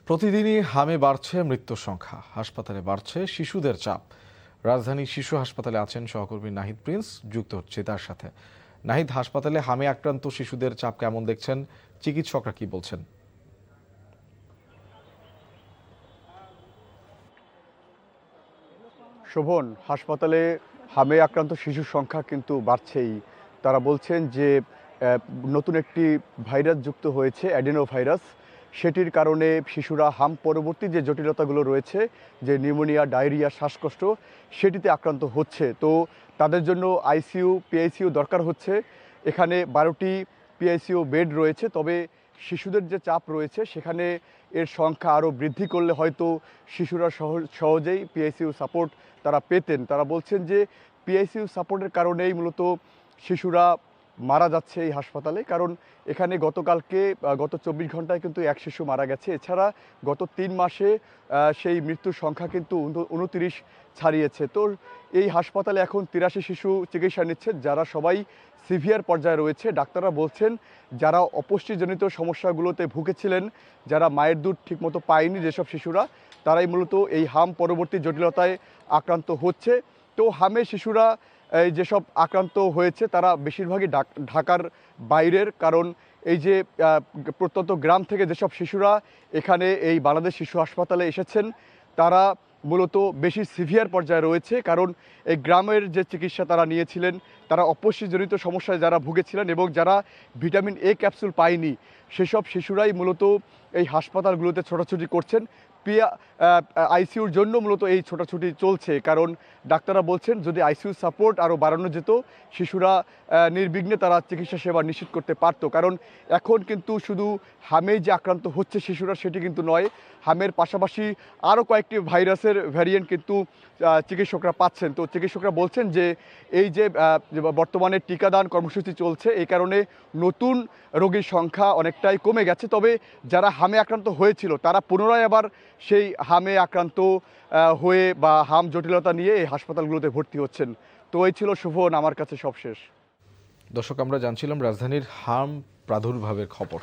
প্রতিদিনই হামে বাড়ছে মৃত্যুর সংখ্যা, হাসপাতালে বাড়ছে শিশুদের চাপ। রাজধানী শিশু হাসপাতালে আছেন সহকর্মী নাহিদ প্রিন্স, যুক্ত হচ্ছে তার সাথে। নাহিদ, হাসপাতালে হামে আক্রান্ত শিশুদের চাপ কেমন দেখছেন? চিকিৎসকরা কি বলছেন? শোভন, হাসপাতালে হামে আক্রান্ত শিশুর সংখ্যা কিন্তু বাড়ছেই। তারা বলছেন যে নতুন একটি ভাইরাস যুক্ত হয়েছে, অ্যাডেনো ভাইরাস। সেটির কারণে শিশুরা হাম পরবর্তী যে জটিলতাগুলো রয়েছে, যে নিউমোনিয়া, ডায়রিয়া, শ্বাসকষ্ট, সেটিতে আক্রান্ত হচ্ছে। তো তাদের জন্য আইসিইউ, পিআইসিইউ দরকার হচ্ছে। এখানে 12টি পিআইসিইউ বেড রয়েছে, তবে শিশুদের যে চাপ রয়েছে সেখানে এর সংখ্যা আরও বৃদ্ধি করলে হয়তো শিশুরা সহজেই পিআইসিইউ সাপোর্ট তারা পেতেন। তারা বলছেন যে পিআইসিইউ সাপোর্টের কারণেই মূলত শিশুরা মারা যাচ্ছে এই হাসপাতালে। কারণ এখানে গত 24 ঘন্টায় কিন্তু এক শিশু মারা গেছে। এছাড়া গত 3 মাসে সেই মৃত্যুর সংখ্যা কিন্তু 29 ছাড়িয়েছে। তো এই হাসপাতালে এখন 83 শিশু চিকিৎসা নিচ্ছে, যারা সবাই সিভিয়ার পর্যায়ে রয়েছে। ডাক্তাররা বলছেন যারা অপুষ্টিজনিত সমস্যাগুলোতে ভুগেছিলেন, যারা মায়ের দুধ ঠিকমতো পায়নি, যেসব শিশুরা, তারাই মূলত এই হাম পরবর্তী জটিলতায় আক্রান্ত হচ্ছে। তো হামে শিশুরা যেসব আক্রান্ত হয়েছে তারা বেশিরভাগই ঢাকার বাইরের। কারণ এই যে প্রত্যন্ত গ্রাম থেকে যেসব শিশুরা এখানে এই বাংলাদেশ শিশু হাসপাতালে এসেছেন, তারা মূলত বেশি সিভিয়ার পর্যায়ে রয়েছে। কারণ এই গ্রামের যে চিকিৎসা তারা নিয়েছিলেন, তারা অপুষ্টিজনিত সমস্যায় যারা ভুগেছিলেন এবং যারা ভিটামিন এ ক্যাপসুল পায়নি, সেসব শিশুরাই মূলত এই হাসপাতালগুলোতে ছোটাছুটি করছেন। আইসিইউর জন্য মূলত এই ছোটাছুটি চলছে। কারণ ডাক্তাররা বলছেন যদি আইসিইউ সাপোর্ট আরও বাড়ানো যেত, শিশুরা নির্বিঘ্নে তারা চিকিৎসা সেবা নিশ্চিত করতে পারত। কারণ এখন কিন্তু শুধু হামেই যে আক্রান্ত হচ্ছে শিশুরা সেটি কিন্তু নয়, হামের পাশাপাশি আরও কয়েকটি ভাইরাসের ভ্যারিয়েন্ট কিন্তু চিকিৎসকরা পাচ্ছেন। তো চিকিৎসকরা বলছেন যে এই যে বর্তমানে টিকাদান কর্মসূচি চলছে, এই কারণে নতুন রোগীর সংখ্যা অনেকটাই কমে গেছে। তবে যারা হামে আক্রান্ত হয়েছিল তারা পুনরায় আবার সেই হামে আক্রান্ত হয়ে বা হাম জটিলতা নিয়ে এই হাসপাতালগুলোতে ভর্তি হচ্ছেন। তো এই ছিল শোভন আমার কাছে সবশেষ। দর্শক, আমরা জানছিলাম রাজধানীর হাম প্রাদুর্ভাবের খবর।